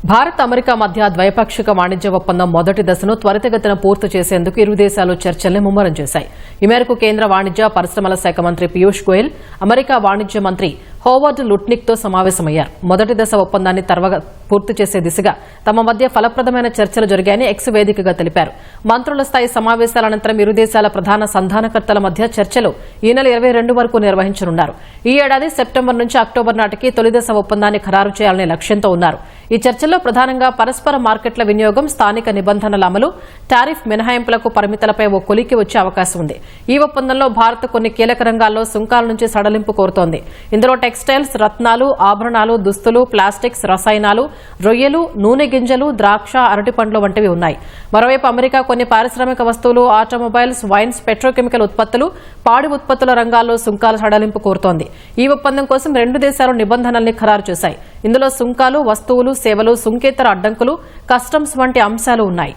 Bharat America మధ్య ద్వైపాక్షిక వాణిజ్య ఒప్పందం మొదటి దశను త్వరితగతిన పూర్తి చేసేందుకు ఇరు దేశాలు చర్చల్ని ముమ్మరం చేశాయి. ఈ మేరకు కేంద్ర వాణిజ్య పరిశ్రమల శాఖ మంత్రి పీయూష్ గోయల్ అమెరికా వాణిజ్య మంత్రి హోవర్డ్ లుట్నిక్తో సమావేశమయ్యారు. మొదటి దశ ఒప్పందాన్ని పూర్తి చేసే దిశగా తమ మధ్య ఫలప్రదమైన చర్చలు జరిగాయని ఎక్స్ వేదికగా తెలిపారు. మంత్రుల స్థాయి సమావేశాల అనంతరం ఇరు దేశాల ప్రధాన సంధానకర్తల మధ్య చర్చలు ఈ నెల 22 వరకు నిర్వహించనున్నారు. ఈ ఏడాది సెప్టెంబర్ నుంచి అక్టోబర్ నాటికి తొలి దశ ఒప్పందాన్ని ఖరారు చేయాలనే లక్ష్యంతో ఉన్నారు. ఈ చర్చల్లో ప్రధానంగా పరస్పర మార్కెట్ల వినియోగం, స్థానిక నిబంధనల అమలు, టారిఫ్ మినహాయింపులకు పరిమితులపై ఓ కొలికి వచ్చే అవకాశం ఉంది. ఈ ఒప్పందంలో భారత్ కొన్ని కీలక రంగాల్లో సుంకాల నుంచి సడలింపు కోరుతోంది. ఇందులో టెక్స్టైల్స్, రత్నాలు, ఆభరణాలు, దుస్తులు, ప్లాస్టిక్స్, రసాయనాలు, రొయ్యలు, నూనె గింజలు, ద్రాక్ష, అరటిపండ్లు వంటివి ఉన్నాయి. మరోవైపు అమెరికా కొన్ని పారిశ్రామిక వస్తువులు, ఆటోమొబైల్స్, వైన్స్, పెట్రోకెమికల్ ఉత్పత్తులు, పాడి ఉత్పత్తుల రంగాల్లో సుంకాల సడలింపు కోరుతోంది. ఈ ఒప్పందం కోసం రెండు దేశాలు నిబంధనల్ని ఖరారు చేశాయి. ఇందులో సుంకాలు, వస్తువులు, సేవలు, సుంకేతర అడ్డంకులు, కస్టమ్స్ వంటి అంశాలు ఉన్నాయి.